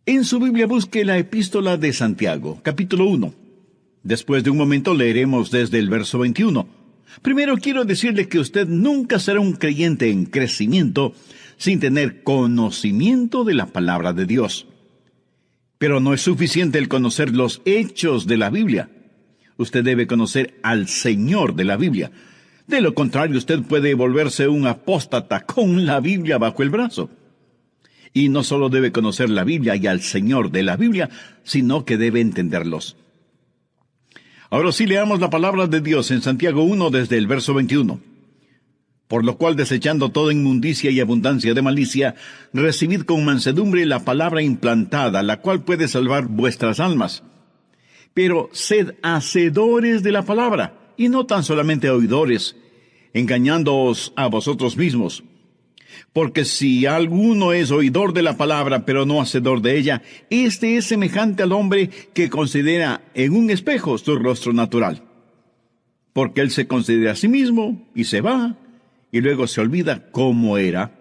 En su Biblia busque la epístola de Santiago, capítulo 1. Después de un momento leeremos desde el verso 21. Primero quiero decirle que usted nunca será un creyente en crecimiento sin tener conocimiento de la palabra de Dios. Pero no es suficiente el conocer los hechos de la Biblia. Usted debe conocer al Señor de la Biblia. De lo contrario, usted puede volverse un apóstata con la Biblia bajo el brazo. Y no solo debe conocer la Biblia y al Señor de la Biblia, sino que debe entenderlos. Ahora sí leamos la palabra de Dios en Santiago 1 desde el verso 21. Por lo cual, desechando toda inmundicia y abundancia de malicia, recibid con mansedumbre la palabra implantada, la cual puede salvar vuestras almas. Pero sed hacedores de la palabra, y no tan solamente oidores, engañándoos a vosotros mismos. Porque si alguno es oidor de la palabra, pero no hacedor de ella, este es semejante al hombre que considera en un espejo su rostro natural. Porque él se considera a sí mismo, y se va, y luego se olvida cómo era.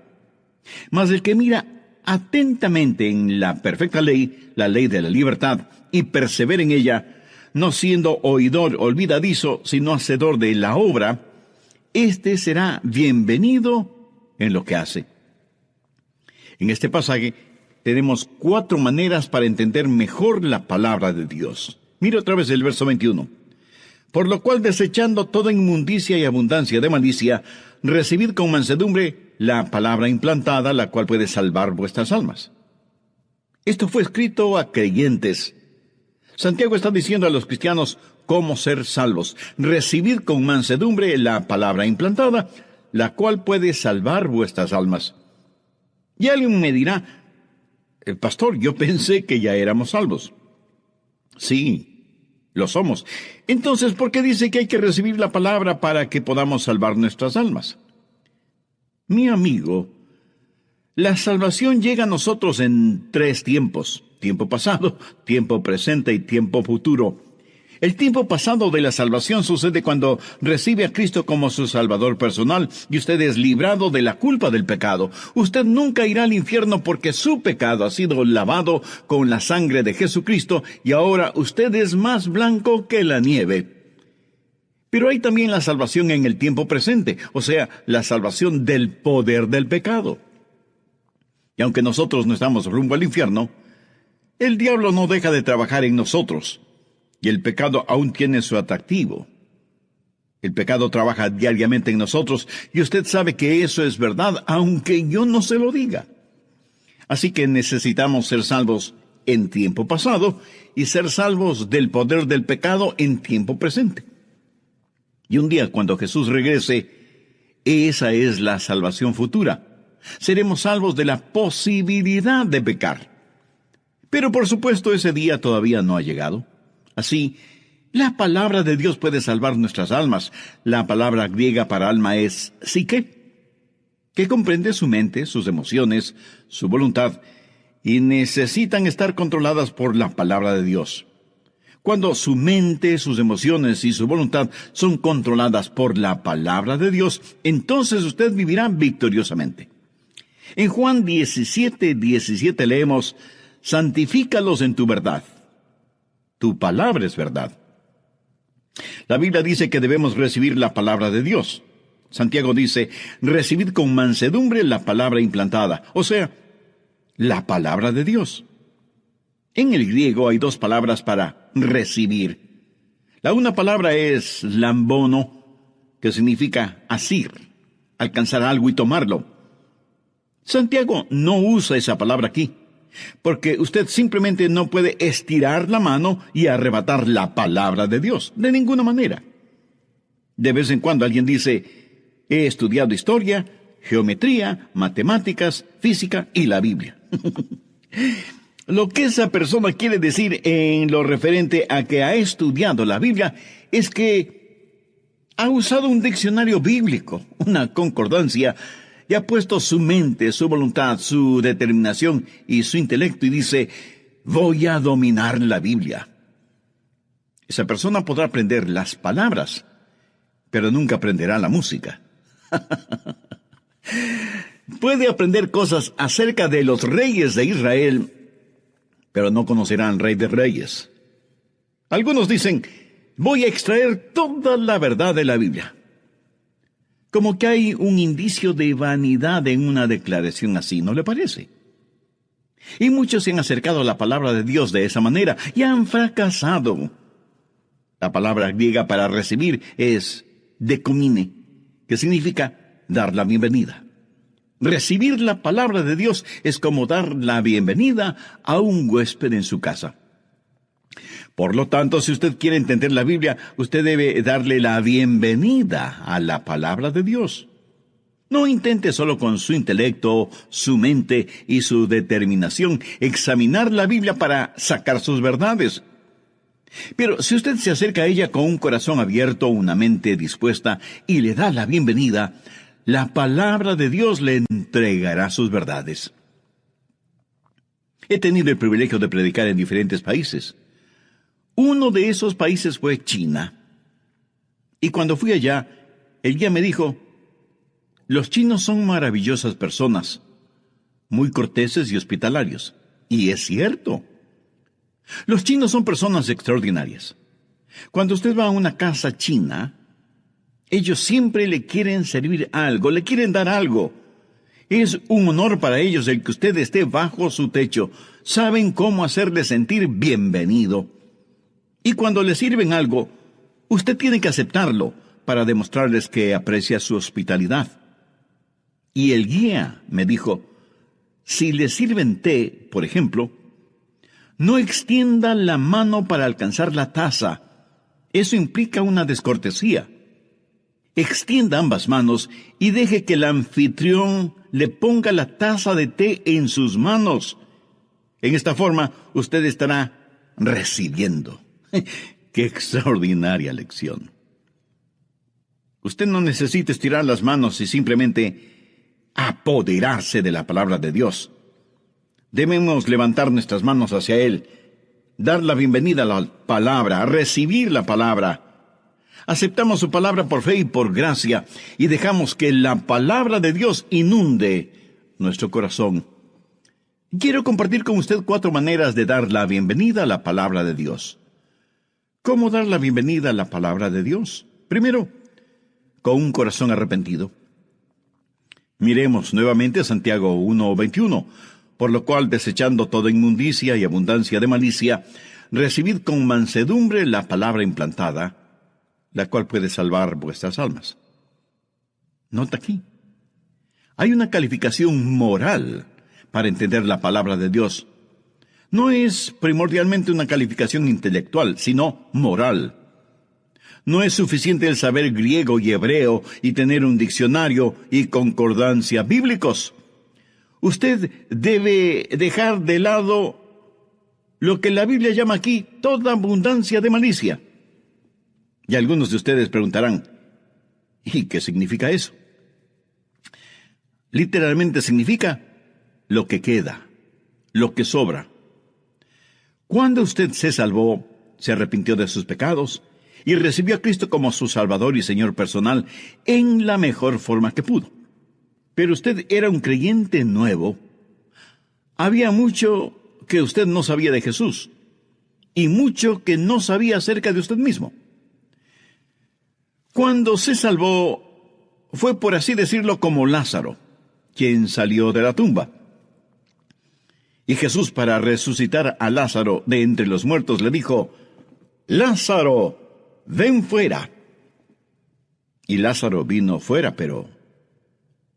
Mas el que mira atentamente en la perfecta ley, la ley de la libertad, y persevera en ella, no siendo oidor olvidadizo, sino hacedor de la obra, éste será bienvenido en lo que hace. En este pasaje tenemos 4 maneras para entender mejor la palabra de Dios. Mire otra vez el verso 21. Por lo cual, desechando toda inmundicia y abundancia de malicia, recibid con mansedumbre la palabra implantada, la cual puede salvar vuestras almas. Esto fue escrito a creyentes. Santiago está diciendo a los cristianos cómo ser salvos. Recibid con mansedumbre la palabra implantada, la cual puede salvar vuestras almas. Y alguien me dirá, pastor, yo pensé que ya éramos salvos. Sí, lo somos. Entonces, ¿por qué dice que hay que recibir la palabra para que podamos salvar nuestras almas? Mi amigo, la salvación llega a nosotros en 3 tiempos. Tiempo pasado, tiempo presente y tiempo futuro. El tiempo pasado de la salvación sucede cuando recibe a Cristo como su Salvador personal y usted es librado de la culpa del pecado. Usted nunca irá al infierno porque su pecado ha sido lavado con la sangre de Jesucristo y ahora usted es más blanco que la nieve. Pero hay también la salvación en el tiempo presente, o sea, la salvación del poder del pecado. Y aunque nosotros no estamos rumbo al infierno, el diablo no deja de trabajar en nosotros. Y el pecado aún tiene su atractivo. El pecado trabaja diariamente en nosotros, y usted sabe que eso es verdad, aunque yo no se lo diga. Así que necesitamos ser salvos en tiempo pasado, y ser salvos del poder del pecado en tiempo presente. Y un día, cuando Jesús regrese, esa es la salvación futura. Seremos salvos de la posibilidad de pecar. Pero por supuesto, ese día todavía no ha llegado. Así, la palabra de Dios puede salvar nuestras almas. La palabra griega para alma es psique, que comprende su mente, sus emociones, su voluntad, y necesitan estar controladas por la palabra de Dios. Cuando su mente, sus emociones y su voluntad son controladas por la palabra de Dios, entonces usted vivirá victoriosamente. En Juan 17:17 leemos, santifícalos en tu verdad. Tu palabra es verdad. La Biblia dice que debemos recibir la palabra de Dios. Santiago dice, recibid con mansedumbre la palabra implantada, o sea, la palabra de Dios. En el griego hay 2 palabras para recibir. La una palabra es lambono, que significa asir, alcanzar algo y tomarlo. Santiago no usa esa palabra aquí, porque usted simplemente no puede estirar la mano y arrebatar la palabra de Dios, de ninguna manera. De vez en cuando alguien dice, he estudiado historia, geometría, matemáticas, física y la Biblia. Lo que esa persona quiere decir en lo referente a que ha estudiado la Biblia es que ha usado un diccionario bíblico, una concordancia, y ha puesto su mente, su voluntad, su determinación y su intelecto y dice, voy a dominar la Biblia. Esa persona podrá aprender las palabras, pero nunca aprenderá la música. Puede aprender cosas acerca de los reyes de Israel, pero no conocerán al Rey de Reyes. Algunos dicen, voy a extraer toda la verdad de la Biblia. Como que hay un indicio de vanidad en una declaración así, ¿no le parece? Y muchos se han acercado a la palabra de Dios de esa manera y han fracasado. La palabra griega para recibir es dekomine, que significa dar la bienvenida. Recibir la palabra de Dios es como dar la bienvenida a un huésped en su casa. Por lo tanto, si usted quiere entender la Biblia, usted debe darle la bienvenida a la palabra de Dios. No intente solo con su intelecto, su mente y su determinación examinar la Biblia para sacar sus verdades. Pero si usted se acerca a ella con un corazón abierto, una mente dispuesta y le da la bienvenida, la palabra de Dios le entregará sus verdades. He tenido el privilegio de predicar en diferentes países. Uno de esos países fue China. Y cuando fui allá, el guía me dijo, los chinos son maravillosas personas, muy corteses y hospitalarios. Y es cierto. Los chinos son personas extraordinarias. Cuando usted va a una casa china, ellos siempre le quieren servir algo, le quieren dar algo. Es un honor para ellos el que usted esté bajo su techo. Saben cómo hacerle sentir bienvenido. Y cuando le sirven algo, usted tiene que aceptarlo para demostrarles que aprecia su hospitalidad. Y el guía me dijo, si le sirven té, por ejemplo, no extienda la mano para alcanzar la taza. Eso implica una descortesía. Extienda ambas manos y deje que el anfitrión le ponga la taza de té en sus manos. En esta forma, usted estará recibiendo. ¡Qué extraordinaria lección! Usted no necesita estirar las manos y simplemente apoderarse de la palabra de Dios. Debemos levantar nuestras manos hacia Él, dar la bienvenida a la palabra, a recibir la palabra. Aceptamos su palabra por fe y por gracia y dejamos que la palabra de Dios inunde nuestro corazón. Quiero compartir con usted 4 maneras de dar la bienvenida a la palabra de Dios. ¿Cómo dar la bienvenida a la palabra de Dios? Primero, con un corazón arrepentido. Miremos nuevamente Santiago 1:21, por lo cual, desechando toda inmundicia y abundancia de malicia, recibid con mansedumbre la palabra implantada, la cual puede salvar vuestras almas. Nota aquí. Hay una calificación moral para entender la palabra de Dios. No es primordialmente una calificación intelectual, sino moral. No es suficiente el saber griego y hebreo y tener un diccionario y concordancia bíblicos. Usted debe dejar de lado lo que la Biblia llama aquí toda abundancia de malicia. Y algunos de ustedes preguntarán, ¿y qué significa eso? Literalmente significa lo que queda, lo que sobra. Cuando usted se salvó, se arrepintió de sus pecados y recibió a Cristo como su Salvador y Señor personal en la mejor forma que pudo. Pero usted era un creyente nuevo. Había mucho que usted no sabía de Jesús y mucho que no sabía acerca de usted mismo. Cuando se salvó, fue por así decirlo como Lázaro, quien salió de la tumba. Y Jesús, para resucitar a Lázaro de entre los muertos, le dijo, Lázaro, ven fuera. Y Lázaro vino fuera, pero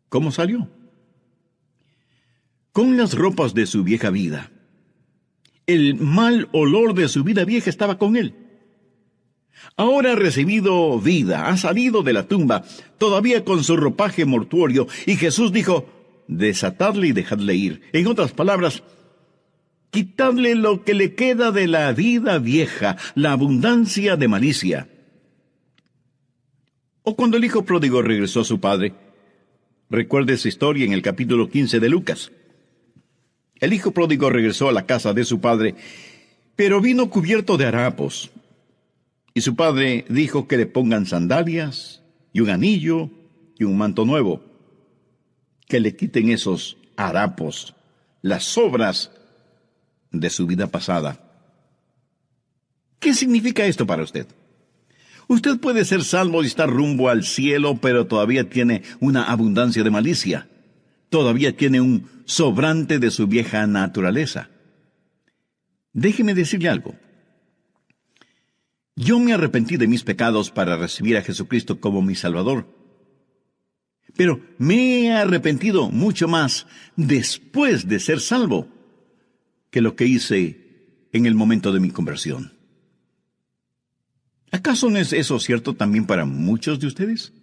¿cómo salió? Con las ropas de su vieja vida. El mal olor de su vida vieja estaba con él. Ahora ha recibido vida, ha salido de la tumba, todavía con su ropaje mortuorio, y Jesús dijo, desatadle y dejadle ir. En otras palabras, quitadle lo que le queda de la vida vieja, la abundancia de malicia. O cuando el hijo pródigo regresó a su padre, recuerde esa historia en el capítulo 15 de Lucas. El hijo pródigo regresó a la casa de su padre, pero vino cubierto de harapos. Y su padre dijo que le pongan sandalias, y un anillo, y un manto nuevo. Que le quiten esos harapos, las sobras de su vida pasada. ¿Qué significa esto para usted? Usted puede ser salvo y estar rumbo al cielo, pero todavía tiene una abundancia de malicia. Todavía tiene un sobrante de su vieja naturaleza. Déjeme decirle algo. Yo me arrepentí de mis pecados para recibir a Jesucristo como mi Salvador. Pero me he arrepentido mucho más después de ser salvo que lo que hice en el momento de mi conversión. ¿Acaso no es eso cierto también para muchos de ustedes?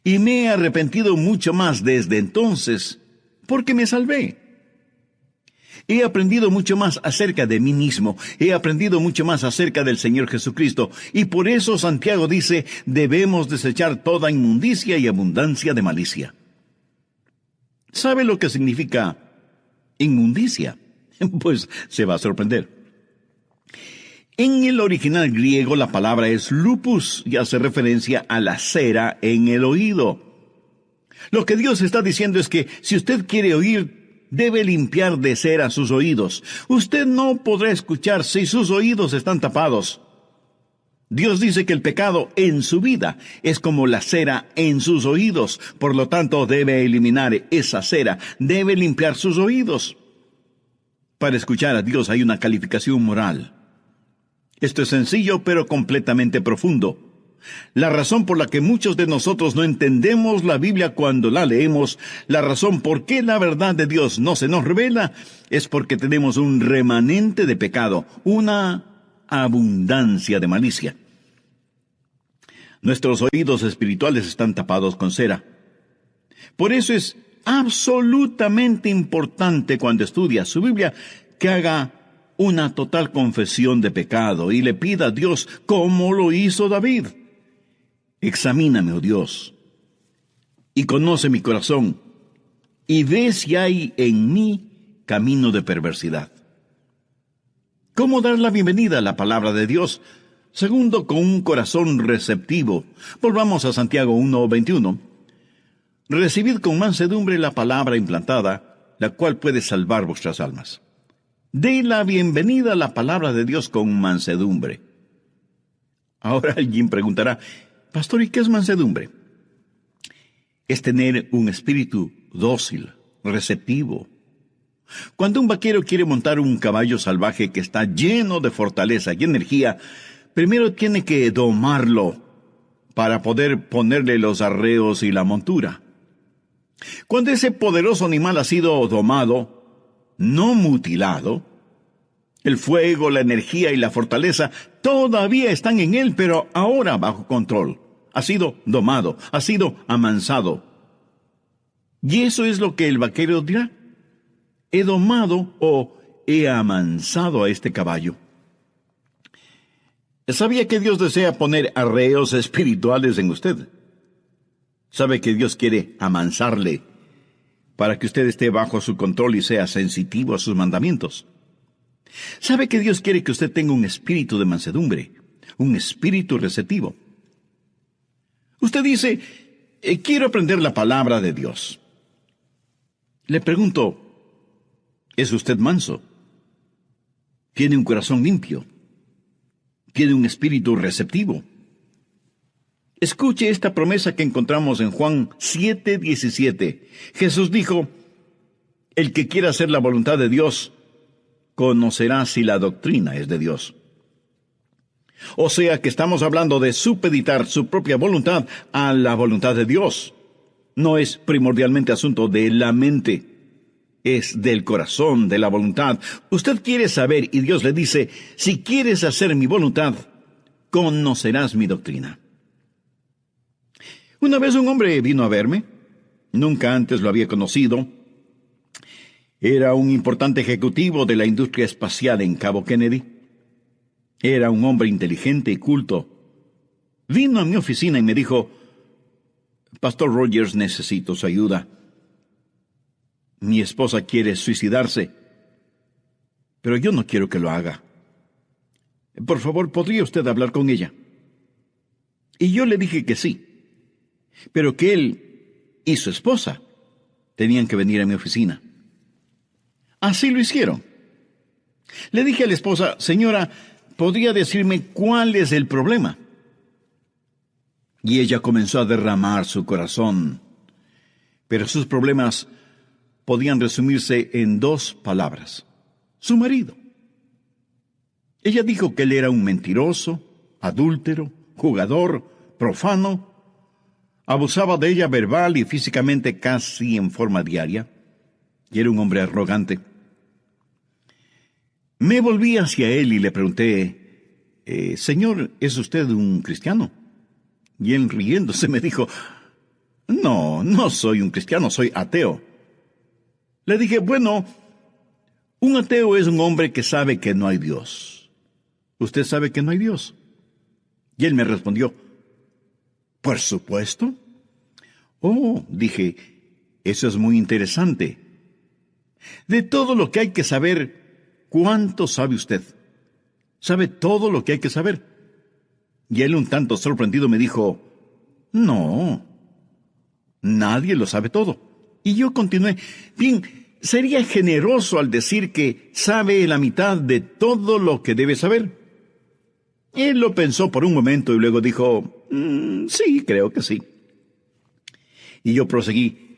Y me he arrepentido mucho más desde entonces porque me salvé. He aprendido mucho más acerca de mí mismo. He aprendido mucho más acerca del Señor Jesucristo. Y por eso Santiago dice, debemos desechar toda inmundicia y abundancia de malicia. ¿Sabe lo que significa inmundicia? Pues se va a sorprender. En el original griego la palabra es lupus y hace referencia a la cera en el oído. Lo que Dios está diciendo es que si usted quiere oír, debe limpiar de cera sus oídos. Usted no podrá escuchar si sus oídos están tapados. Dios dice que el pecado en su vida es como la cera en sus oídos. Por lo tanto, debe eliminar esa cera. Debe limpiar sus oídos. Para escuchar a Dios hay una calificación moral. Esto es sencillo, pero completamente profundo. La razón por la que muchos de nosotros no entendemos la Biblia cuando la leemos, la razón por qué la verdad de Dios no se nos revela, es porque tenemos un remanente de pecado, una abundancia de malicia. Nuestros oídos espirituales están tapados con cera. Por eso es absolutamente importante cuando estudia su Biblia que haga una total confesión de pecado y le pida a Dios como lo hizo David. Examíname, oh Dios, y conoce mi corazón, y ve si hay en mí camino de perversidad. ¿Cómo dar la bienvenida a la palabra de Dios? Segundo, con un corazón receptivo. Volvamos a Santiago 1:21. Recibid con mansedumbre la palabra implantada, la cual puede salvar vuestras almas. Dé la bienvenida a la palabra de Dios con mansedumbre. Ahora alguien preguntará, Pastor, ¿y qué es mansedumbre? Es tener un espíritu dócil, receptivo. Cuando un vaquero quiere montar un caballo salvaje que está lleno de fortaleza y energía, primero tiene que domarlo para poder ponerle los arreos y la montura. Cuando ese poderoso animal ha sido domado, no mutilado, el fuego, la energía y la fortaleza todavía están en él, pero ahora bajo control. Ha sido domado, ha sido amansado. Y eso es lo que el vaquero dirá. He domado o he amansado a este caballo. ¿Sabía que Dios desea poner arreos espirituales en usted? ¿Sabe que Dios quiere amansarle para que usted esté bajo su control y sea sensitivo a sus mandamientos? ¿Sabe que Dios quiere que usted tenga un espíritu de mansedumbre, un espíritu receptivo? Usted dice, quiero aprender la palabra de Dios. Le pregunto, ¿es usted manso? ¿Tiene un corazón limpio? ¿Tiene un espíritu receptivo? Escuche esta promesa que encontramos en Juan 7:17. Jesús dijo, el que quiera hacer la voluntad de Dios, conocerá si la doctrina es de Dios. O sea que estamos hablando de supeditar su propia voluntad a la voluntad de Dios. No es primordialmente asunto de la mente, es del corazón, de la voluntad. Usted quiere saber y Dios le dice, si quieres hacer mi voluntad, conocerás mi doctrina. Una vez un hombre vino a verme, nunca antes lo había conocido. Era un importante ejecutivo de la industria espacial en Cabo Kennedy. Era un hombre inteligente y culto. Vino a mi oficina y me dijo, Pastor Rogers, necesito su ayuda. Mi esposa quiere suicidarse, pero yo no quiero que lo haga. Por favor, ¿podría usted hablar con ella? Y yo le dije que sí, pero que él y su esposa tenían que venir a mi oficina. Así lo hicieron. Le dije a la esposa, señora, ¿podría decirme cuál es el problema? Y ella comenzó a derramar su corazón. Pero sus problemas podían resumirse en 2 palabras. Su marido. Ella dijo que él era un mentiroso, adúltero, jugador, profano. Abusaba de ella verbal y físicamente casi en forma diaria. Y era un hombre arrogante. Me volví hacia él y le pregunté, Señor, ¿es usted un cristiano? Y él riéndose me dijo, no soy un cristiano, soy ateo. Le dije, bueno, un ateo es un hombre que sabe que no hay Dios. ¿Usted sabe que no hay Dios? Y él me respondió, por supuesto. Oh, dije, eso es muy interesante. De todo lo que hay que saber, ¿cuánto sabe usted? ¿Sabe todo lo que hay que saber? Y él, un tanto sorprendido, me dijo, no, nadie lo sabe todo. Y yo continué, bien, sería generoso al decir que sabe la mitad de todo lo que debe saber. Él lo pensó por un momento y luego dijo, sí, creo que sí. Y yo proseguí,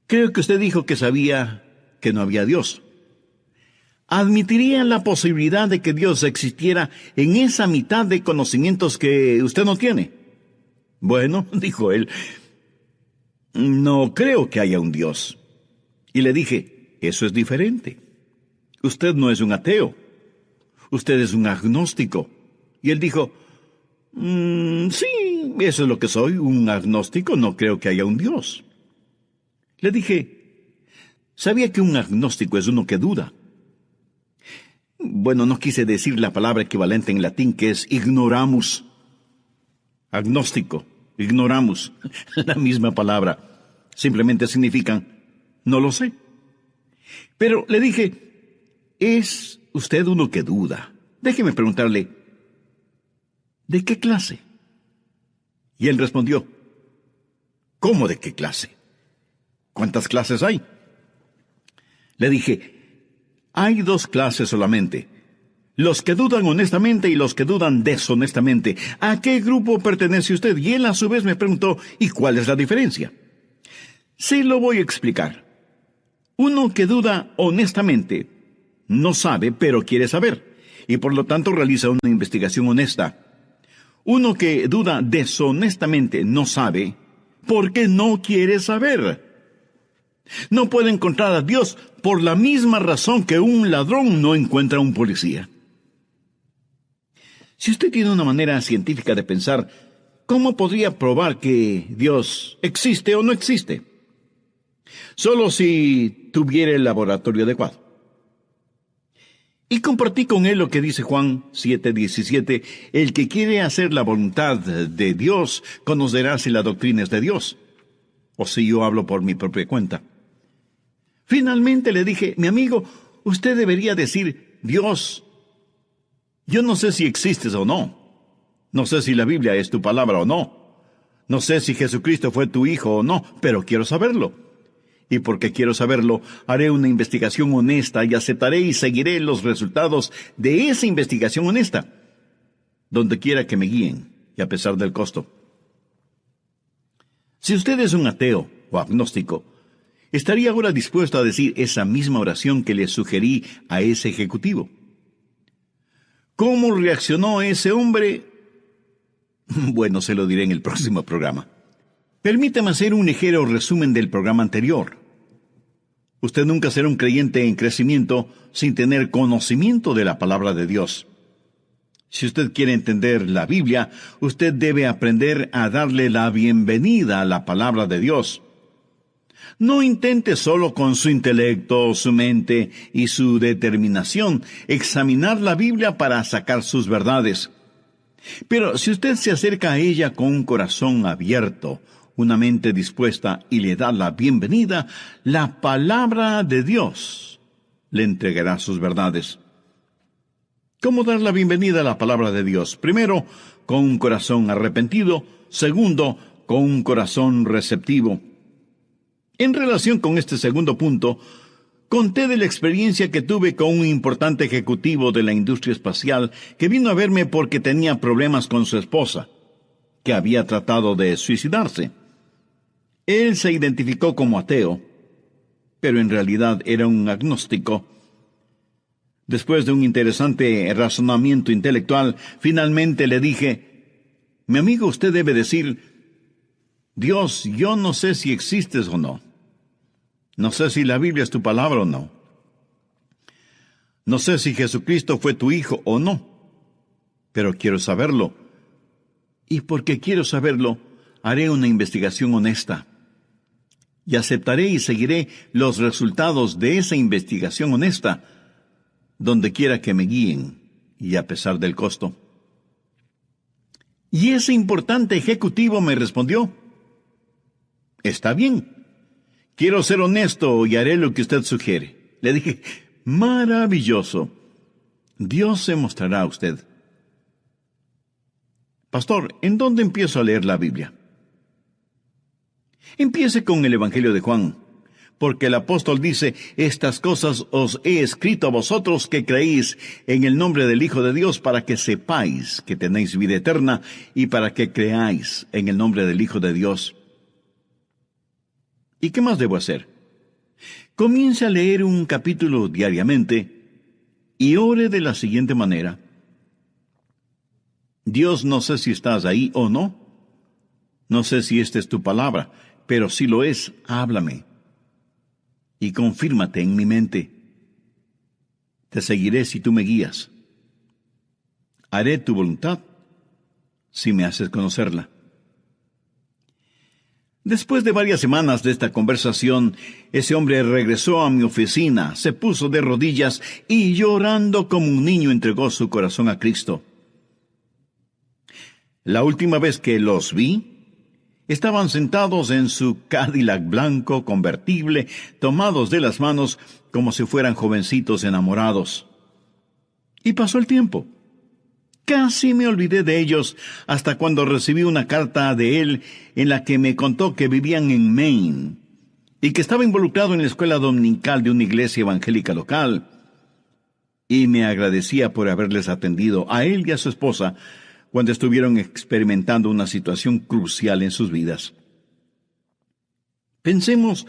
creo que usted dijo que sabía que no había Dios. ¿Admitiría la posibilidad de que Dios existiera en esa mitad de conocimientos que usted no tiene? Bueno, dijo él, no creo que haya un Dios. Y le dije, eso es diferente. Usted no es un ateo. Usted es un agnóstico. Y él dijo, sí, eso es lo que soy, un agnóstico, no creo que haya un Dios. Le dije, ¿sabía que un agnóstico es uno que duda? Bueno, no quise decir la palabra equivalente en latín, que es ignoramus. Agnóstico, ignoramus, la misma palabra. Simplemente significan, no lo sé. Pero le dije, ¿es usted uno que duda? Déjeme preguntarle, ¿de qué clase? Y él respondió, ¿cómo de qué clase? ¿Cuántas clases hay? Le dije, hay 2 clases solamente. Los que dudan honestamente y los que dudan deshonestamente. ¿A qué grupo pertenece usted? Y él a su vez me preguntó, ¿y cuál es la diferencia? Sí, lo voy a explicar. Uno que duda honestamente no sabe, pero quiere saber, y por lo tanto realiza una investigación honesta. Uno que duda deshonestamente no sabe, porque no quiere saber. No puede encontrar a Dios por la misma razón que un ladrón no encuentra a un policía. Si usted tiene una manera científica de pensar, ¿cómo podría probar que Dios existe o no existe? Solo si tuviera el laboratorio adecuado. Y compartí con él lo que dice Juan 7:17, el que quiere hacer la voluntad de Dios, conocerá si la doctrina es de Dios, o si yo hablo por mi propia cuenta. Finalmente le dije, mi amigo, usted debería decir, Dios, yo no sé si existes o no. No sé si la Biblia es tu palabra o no. No sé si Jesucristo fue tu hijo o no, pero quiero saberlo. Y porque quiero saberlo, haré una investigación honesta y aceptaré y seguiré los resultados de esa investigación honesta, donde quiera que me guíen, y a pesar del costo. Si usted es un ateo o agnóstico, ¿estaría ahora dispuesto a decir esa misma oración que le sugerí a ese ejecutivo? ¿Cómo reaccionó ese hombre? Bueno, se lo diré en el próximo programa. Permítame hacer un ligero resumen del programa anterior. Usted nunca será un creyente en crecimiento sin tener conocimiento de la palabra de Dios. Si usted quiere entender la Biblia, usted debe aprender a darle la bienvenida a la palabra de Dios. No intente solo con su intelecto, su mente y su determinación examinar la Biblia para sacar sus verdades. Pero si usted se acerca a ella con un corazón abierto, una mente dispuesta y le da la bienvenida, la palabra de Dios le entregará sus verdades. ¿Cómo dar la bienvenida a la palabra de Dios? Primero, con un corazón arrepentido. Segundo, con un corazón receptivo. En relación con este segundo punto, Conté de la experiencia que tuve con un importante ejecutivo de la industria espacial que vino a verme porque tenía problemas con su esposa, que había tratado de suicidarse. Él se identificó como ateo, pero en realidad era un agnóstico. Después de un interesante razonamiento intelectual, finalmente le dije: mi amigo, usted debe decir: Dios, yo no sé si existes o no. No sé si la Biblia es tu palabra o no. No sé si Jesucristo fue tu hijo o no. Pero quiero saberlo. Y porque quiero saberlo, haré una investigación honesta. Y aceptaré y seguiré los resultados de esa investigación honesta, donde quiera que me guíen, y a pesar del costo. Y ese importante ejecutivo me respondió: está bien. Quiero ser honesto y haré lo que usted sugiere. Le dije: maravilloso. Dios se mostrará a usted. Pastor, ¿en dónde empiezo a leer la Biblia? Empiece con el Evangelio de Juan, porque el apóstol dice: estas cosas os he escrito a vosotros que creéis en el nombre del Hijo de Dios, para que sepáis que tenéis vida eterna, y para que creáis en el nombre del Hijo de Dios. ¿Y qué más debo hacer? Comience a leer un capítulo diariamente y ore de la siguiente manera: Dios, no sé si estás ahí o no. No sé si esta es tu palabra, pero si lo es, háblame. Y confírmate en mi mente. Te seguiré si tú me guías. Haré tu voluntad si me haces conocerla. Después de varias semanas de esta conversación, ese hombre regresó a mi oficina, se puso de rodillas y llorando como un niño entregó su corazón a Cristo. La última vez que los vi, estaban sentados en su Cadillac blanco convertible, tomados de las manos como si fueran jovencitos enamorados. Y pasó el tiempo. Casi me olvidé de ellos hasta cuando recibí una carta de él en la que me contó que vivían en Maine y que estaba involucrado en la escuela dominical de una iglesia evangélica local, y me agradecía por haberles atendido a él y a su esposa cuando estuvieron experimentando una situación crucial en sus vidas. Pensemos,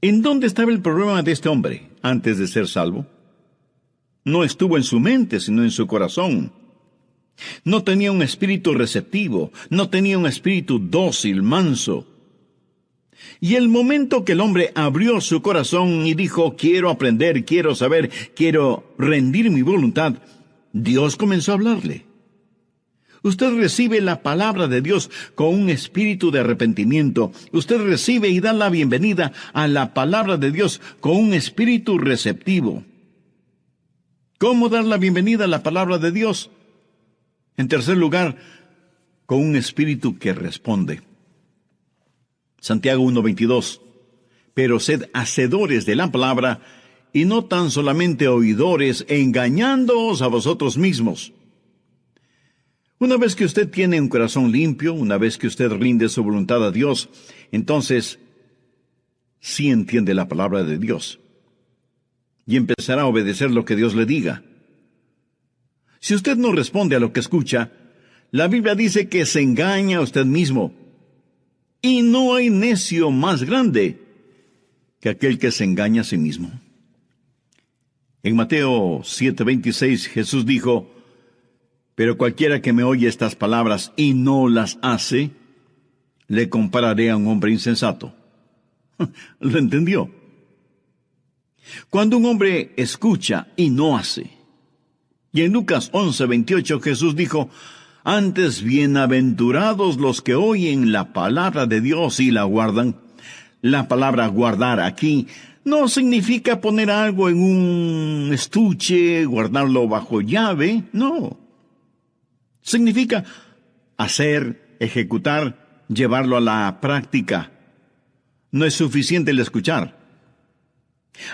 ¿en dónde estaba el problema de este hombre antes de ser salvo? No estuvo en su mente, sino en su corazón. No tenía un espíritu receptivo, no tenía un espíritu dócil, manso. Y el momento que el hombre abrió su corazón y dijo: quiero aprender, quiero saber, quiero rendir mi voluntad, Dios comenzó a hablarle. Usted recibe la palabra de Dios con un espíritu de arrepentimiento. Usted recibe y da la bienvenida a la palabra de Dios con un espíritu receptivo. ¿Cómo dar la bienvenida a la palabra de Dios? En tercer lugar, con un espíritu que responde. Santiago 1:22. Pero sed hacedores de la palabra, y no tan solamente oidores, engañándoos a vosotros mismos. Una vez que usted tiene un corazón limpio, una vez que usted rinde su voluntad a Dios, entonces sí entiende la palabra de Dios y empezará a obedecer lo que Dios le diga. Si usted no responde a lo que escucha, la Biblia dice que se engaña a usted mismo. Y no hay necio más grande que aquel que se engaña a sí mismo. En Mateo 7:26 Jesús dijo: pero cualquiera que me oye estas palabras y no las hace, le compararé a un hombre insensato. ¿Lo entendió? Cuando un hombre escucha y no hace. Y en Lucas 11:28 Jesús dijo: antes bienaventurados los que oyen la palabra de Dios y la guardan. La palabra guardar aquí no significa poner algo en un estuche, guardarlo bajo llave, no. Significa hacer, ejecutar, llevarlo a la práctica. No es suficiente el escuchar.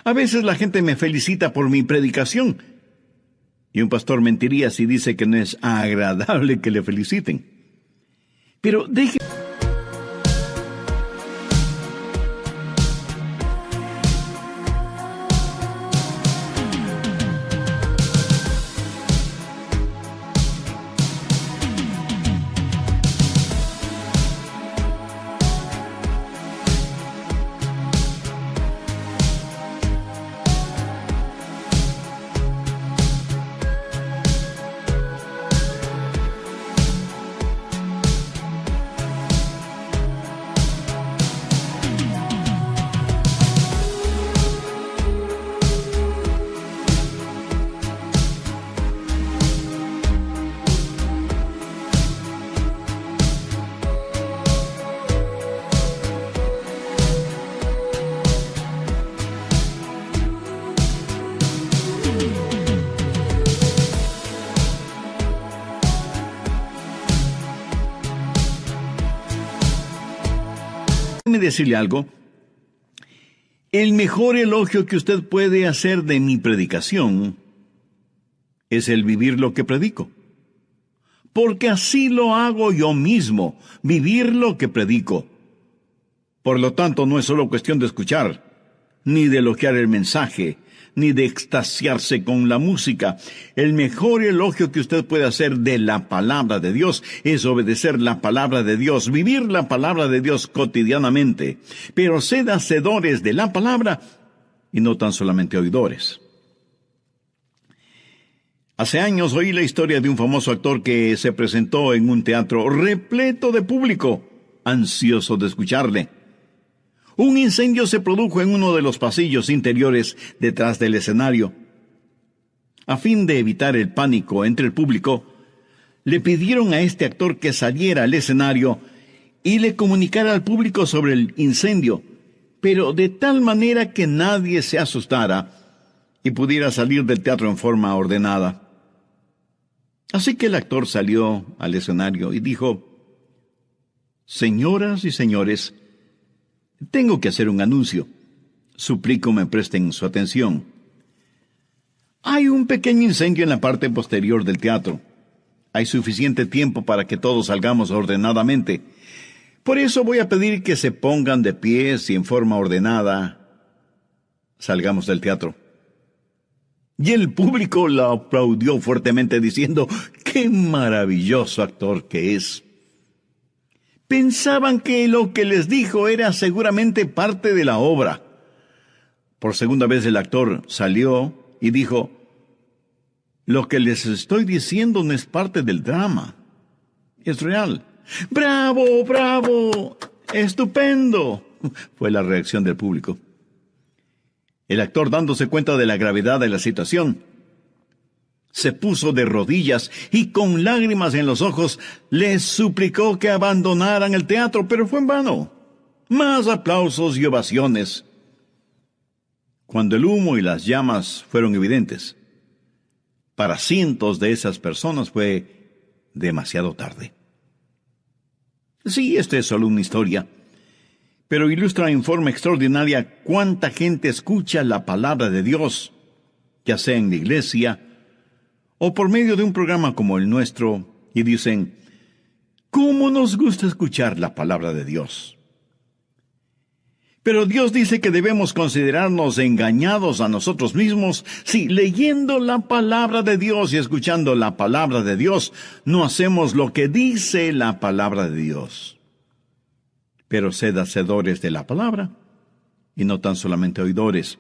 A veces la gente me felicita por mi predicación, y un pastor mentiría si dice que no es agradable que le feliciten. Pero deje... déjeme decirle algo. El mejor elogio que usted puede hacer de mi predicación es el vivir lo que predico. Porque así lo hago yo mismo, vivir lo que predico. Por lo tanto, no es solo cuestión de escuchar, ni de elogiar el mensaje, ni de extasiarse con la música. El mejor elogio que usted puede hacer de la palabra de Dios es obedecer la palabra de Dios, vivir la palabra de Dios cotidianamente. Pero sed hacedores de la palabra y no tan solamente oidores. Hace años oí la historia de un famoso actor que se presentó en un teatro repleto de público, ansioso de escucharle. Un incendio se produjo en uno de los pasillos interiores detrás del escenario. A fin de evitar el pánico entre el público, le pidieron a este actor que saliera al escenario y le comunicara al público sobre el incendio, pero de tal manera que nadie se asustara y pudiera salir del teatro en forma ordenada. Así que el actor salió al escenario y dijo: «Señoras y señores, tengo que hacer un anuncio. Suplico me presten su atención. Hay un pequeño incendio en la parte posterior del teatro. Hay suficiente tiempo para que todos salgamos ordenadamente. Por eso voy a pedir que se pongan de pies y en forma ordenada salgamos del teatro». Y el público la aplaudió fuertemente diciendo: «¡Qué maravilloso actor que es!». Pensaban que lo que les dijo era seguramente parte de la obra. Por segunda vez el actor salió y dijo: «Lo que les estoy diciendo no es parte del drama. Es real». «¡Bravo, bravo! ¡Estupendo!», fue la reacción del público. El actor, dándose cuenta de la gravedad de la situación, se puso de rodillas y con lágrimas en los ojos les suplicó que abandonaran el teatro, pero fue en vano. Más aplausos y ovaciones. Cuando el humo y las llamas fueron evidentes, para cientos de esas personas fue demasiado tarde. Sí, esta es solo una historia, pero ilustra en forma extraordinaria cuánta gente escucha la palabra de Dios, ya sea en la iglesia o por medio de un programa como el nuestro, y dicen: «¿Cómo nos gusta escuchar la palabra de Dios?». Pero Dios dice que debemos considerarnos engañados a nosotros mismos si leyendo la palabra de Dios y escuchando la palabra de Dios no hacemos lo que dice la palabra de Dios. Pero sed hacedores de la palabra y no tan solamente oidores.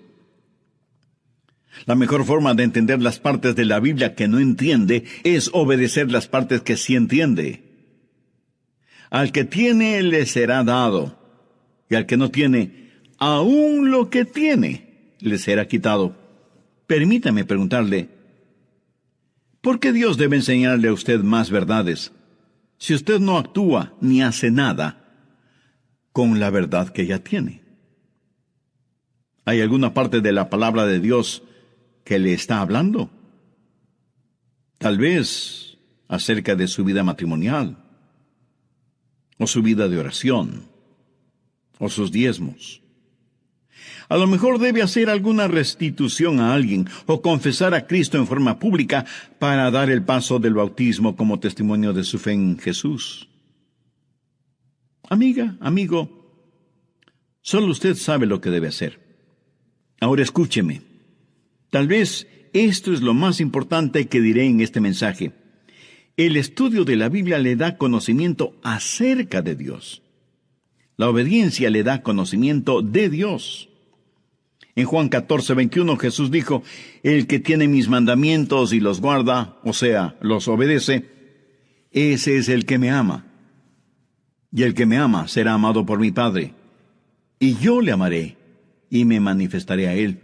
La mejor forma de entender las partes de la Biblia que no entiende es obedecer las partes que sí entiende. Al que tiene le será dado, y al que no tiene, aún lo que tiene le será quitado. Permítame preguntarle: ¿por qué Dios debe enseñarle a usted más verdades si usted no actúa ni hace nada con la verdad que ya tiene? ¿Hay alguna parte de la palabra de Dios que le está hablando? Tal vez acerca de su vida matrimonial, o su vida de oración, o sus diezmos. A lo mejor debe hacer alguna restitución a alguien, o confesar a Cristo en forma pública para dar el paso del bautismo como testimonio de su fe en Jesús. Amiga, amigo, solo usted sabe lo que debe hacer. Ahora escúcheme. Tal vez esto es lo más importante que diré en este mensaje. El estudio de la Biblia le da conocimiento acerca de Dios. La obediencia le da conocimiento de Dios. En Juan 14:21 Jesús dijo: «El que tiene mis mandamientos y los guarda, o sea, los obedece, ese es el que me ama. Y el que me ama será amado por mi Padre. Y yo le amaré y me manifestaré a él».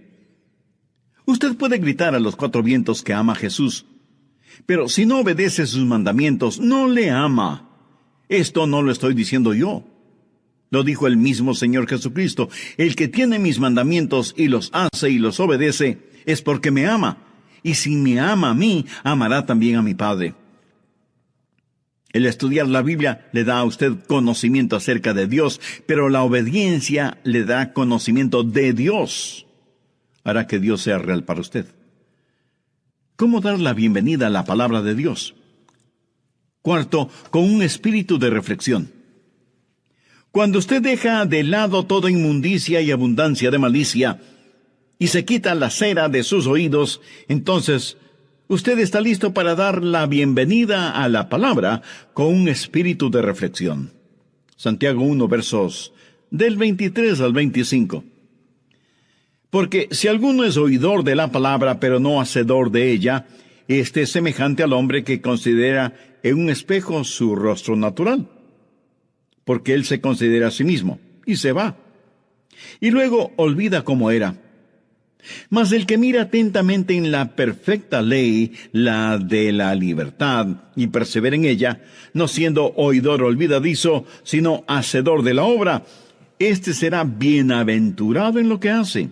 Usted puede gritar a los cuatro vientos que ama a Jesús, pero si no obedece sus mandamientos, no le ama. Esto no lo estoy diciendo yo. Lo dijo el mismo Señor Jesucristo: «El que tiene mis mandamientos y los hace y los obedece, es porque me ama. Y si me ama a mí, amará también a mi Padre». El estudiar la Biblia le da a usted conocimiento acerca de Dios, pero la obediencia le da conocimiento de Dios. Hará que Dios sea real para usted. ¿Cómo dar la bienvenida a la palabra de Dios? Cuarto, con un espíritu de reflexión. Cuando usted deja de lado toda inmundicia y abundancia de malicia, y se quita la cera de sus oídos, entonces usted está listo para dar la bienvenida a la palabra con un espíritu de reflexión. Santiago 1, versos del 23 al 25. Porque si alguno es oidor de la palabra, pero no hacedor de ella, este es semejante al hombre que considera en un espejo su rostro natural. Porque él se considera a sí mismo, y se va. Y luego olvida cómo era. Mas el que mira atentamente en la perfecta ley, la de la libertad, y persevera en ella, no siendo oidor olvidadizo, sino hacedor de la obra, éste será bienaventurado en lo que hace.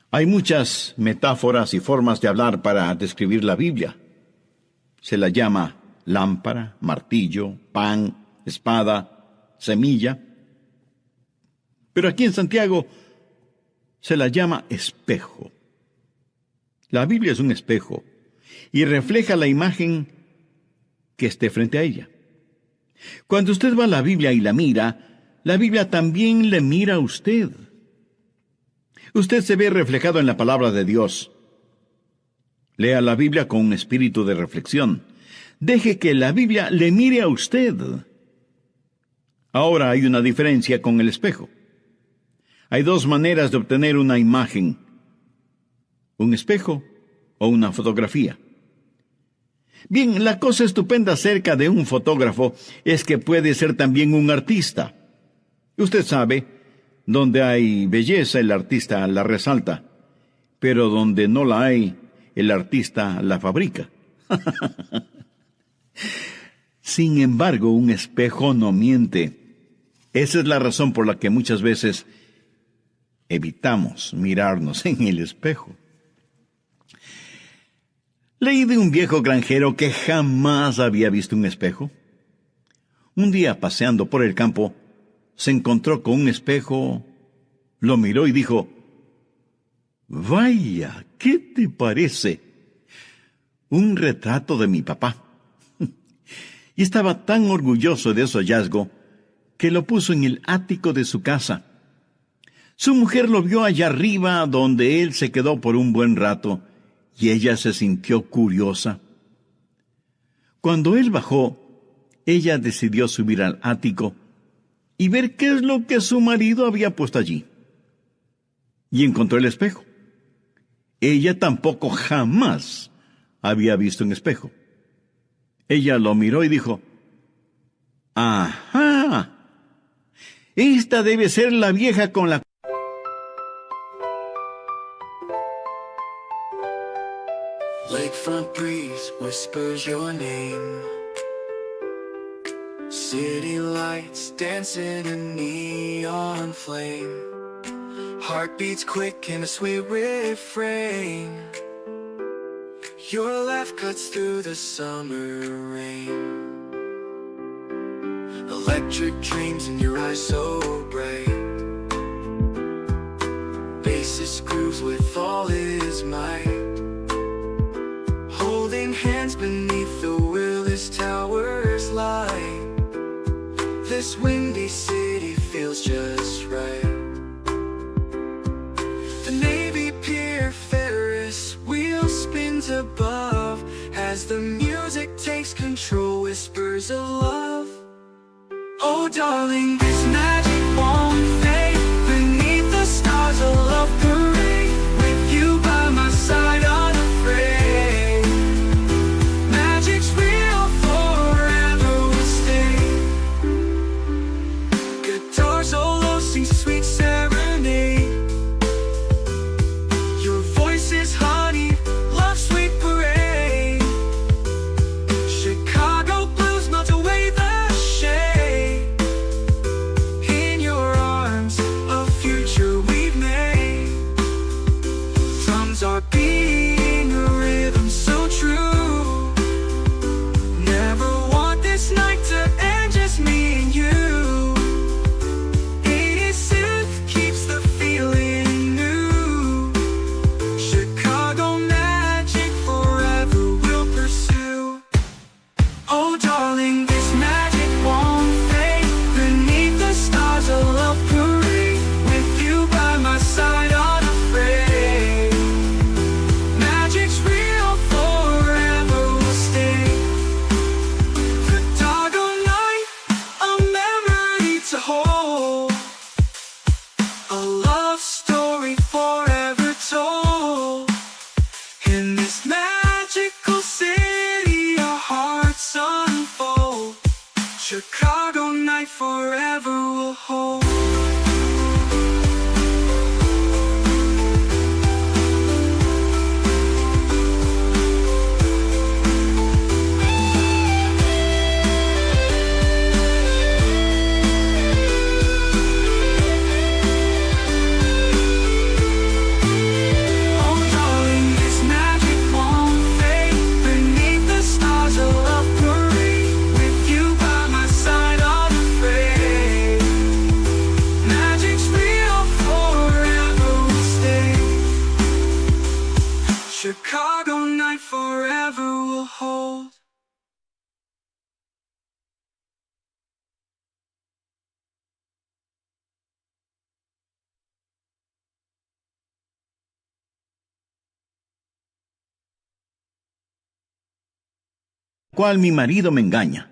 Hay muchas metáforas y formas de hablar para describir la Biblia. Se la llama lámpara, martillo, pan, espada, semilla. Pero aquí en Santiago se la llama espejo. La Biblia es un espejo y refleja la imagen que esté frente a ella. Cuando usted va a la Biblia y la Biblia también le mira a usted. Usted se ve reflejado en la palabra de Dios. Lea la Biblia con un espíritu de reflexión. Deje que la Biblia le mire a usted. Ahora hay una diferencia con el espejo. Hay dos maneras de obtener una imagen: un espejo o una fotografía. Bien, la cosa estupenda acerca de un fotógrafo es que puede ser también un artista. Usted sabe, donde hay belleza, el artista la resalta, pero donde no la hay, el artista la fabrica. Sin embargo, un espejo no miente. Esa es la razón por la que muchas veces evitamos mirarnos en el espejo. Leí de un viejo granjero que jamás había visto un espejo. Un día, paseando por el campo, se encontró con un espejo, lo miró y dijo: «Vaya, ¿qué te parece? Un retrato de mi papá». Y estaba tan orgulloso de ese hallazgo que lo puso en el ático de su casa. Su mujer lo vio allá arriba, donde él se quedó por un buen rato, y ella se sintió curiosa. Cuando él bajó, ella decidió subir al ático y ver qué es lo que su marido había puesto allí. Y encontró el espejo. Ella tampoco jamás había visto un espejo. Ella lo miró y dijo: «¡Ajá! Esta debe ser la vieja con la...» Lakefront breeze whispers your name. City lights dancing in neon flame. Heartbeats quick in a sweet refrain. Your laugh cuts through the summer rain. Electric dreams in your eyes so bright. Bassist grooves with all his might. Holding hands beneath the Willis Towers light. This windy city feels just right. The Navy Pier Ferris wheel spins above as the music takes control, whispers of love. Oh darling, this magic won't fade. Beneath the stars a love parade. With you by my side unafraid. Magic's real, forever will stay. Guitar solo sings a sweet serenade. Your voice is honey, love's sweet parade. Chicago blues melt away the shade. Chicago night forever will hold. ¿Cuál mi marido me engaña?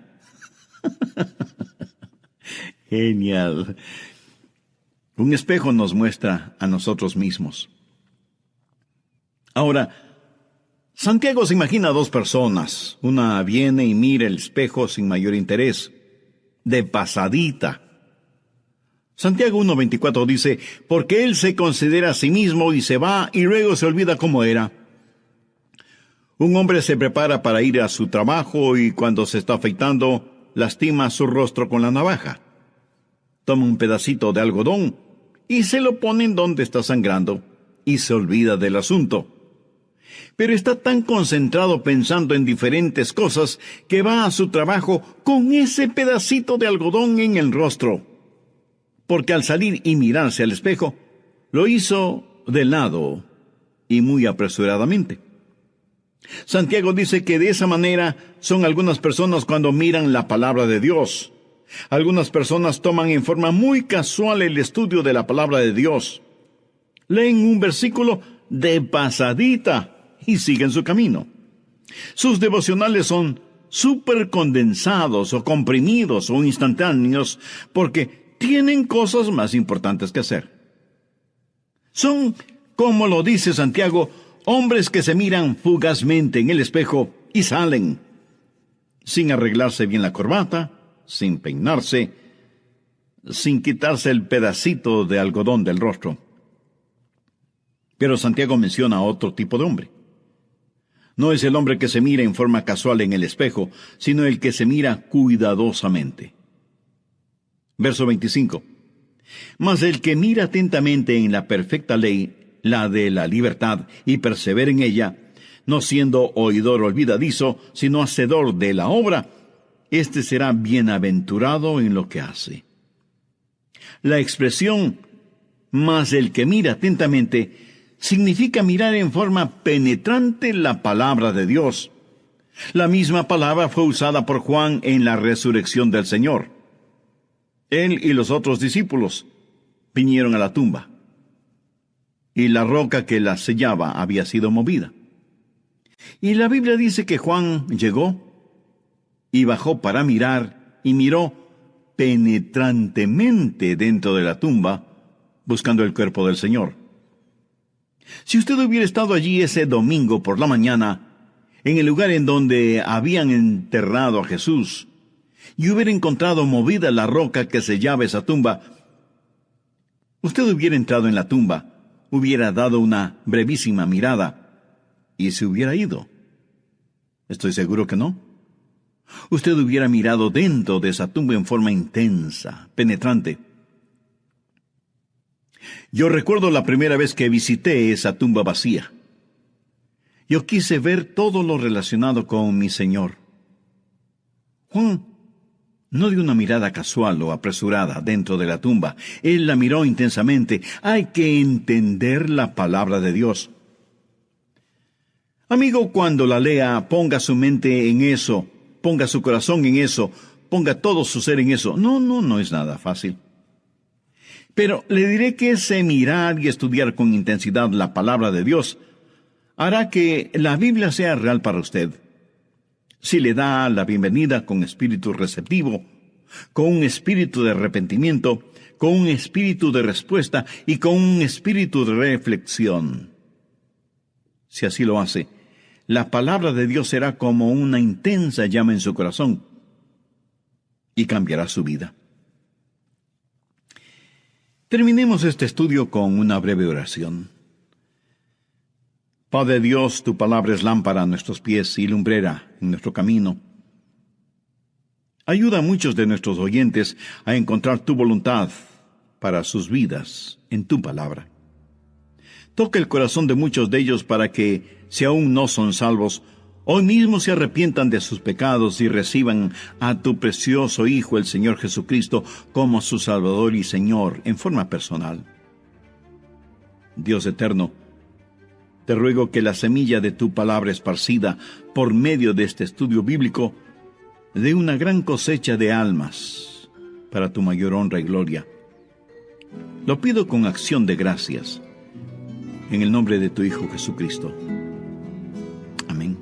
Genial. Un espejo nos muestra a nosotros mismos. Ahora, Santiago se imagina a dos personas. Una viene y mira el espejo sin mayor interés, de pasadita. Santiago 1:24 dice, porque él se considera a sí mismo y se va y luego se olvida cómo era. Un hombre se prepara para ir a su trabajo y cuando se está afeitando, lastima su rostro con la navaja. Toma un pedacito de algodón y se lo pone en donde está sangrando y se olvida del asunto. Pero está tan concentrado pensando en diferentes cosas que va a su trabajo con ese pedacito de algodón en el rostro. Porque al salir y mirarse al espejo, lo hizo de lado y muy apresuradamente. Santiago dice que de esa manera son algunas personas cuando miran la palabra de Dios. Algunas personas toman en forma muy casual el estudio de la palabra de Dios. Leen un versículo de pasadita y siguen su camino. Sus devocionales son súper condensados o comprimidos o instantáneos porque tienen cosas más importantes que hacer. Son, como lo dice Santiago, hombres que se miran fugazmente en el espejo y salen, sin arreglarse bien la corbata, sin peinarse, sin quitarse el pedacito de algodón del rostro. Pero Santiago menciona a otro tipo de hombre. No es el hombre que se mira en forma casual en el espejo, sino el que se mira cuidadosamente. Verso 25. Mas el que mira atentamente en la perfecta ley, la de la libertad, y persevera en ella, no siendo oidor olvidadizo, sino hacedor de la obra, éste será bienaventurado en lo que hace. La expresión, mas el que mira atentamente, significa mirar en forma penetrante la palabra de Dios. La misma palabra fue usada por Juan en la resurrección del Señor. Él y los otros discípulos vinieron a la tumba, y la roca que la sellaba había sido movida. Y la Biblia dice que Juan llegó y bajó para mirar, y miró penetrantemente dentro de la tumba, buscando el cuerpo del Señor. Si usted hubiera estado allí ese domingo por la mañana, en el lugar en donde habían enterrado a Jesús, y hubiera encontrado movida la roca que sellaba esa tumba, usted hubiera entrado en la tumba, hubiera dado una brevísima mirada y se hubiera ido. Estoy seguro que no. Usted hubiera mirado dentro de esa tumba en forma intensa, penetrante. Yo recuerdo la primera vez que visité esa tumba vacía. Yo quise ver todo lo relacionado con mi Señor. Juan no dio una mirada casual o apresurada dentro de la tumba. Él la miró intensamente. Hay que entender la palabra de Dios. Amigo, cuando la lea, ponga su mente en eso, ponga su corazón en eso, ponga todo su ser en eso. No es nada fácil. Pero le diré que ese mirar y estudiar con intensidad la palabra de Dios hará que la Biblia sea real para usted. Si le da la bienvenida con espíritu receptivo, con un espíritu de arrepentimiento, con un espíritu de respuesta y con un espíritu de reflexión. Si así lo hace, la palabra de Dios será como una intensa llama en su corazón y cambiará su vida. Terminemos este estudio con una breve oración. Padre Dios, tu palabra es lámpara a nuestros pies y lumbrera en nuestro camino. Ayuda a muchos de nuestros oyentes a encontrar tu voluntad para sus vidas en tu palabra. Toca el corazón de muchos de ellos para que, si aún no son salvos, hoy mismo se arrepientan de sus pecados y reciban a tu precioso Hijo, el Señor Jesucristo, como su Salvador y Señor en forma personal. Dios eterno, Te ruego que la semilla de tu palabra esparcida por medio de este estudio bíblico dé una gran cosecha de almas para tu mayor honra y gloria. Lo pido con acción de gracias, en el nombre de tu Hijo Jesucristo. Amén.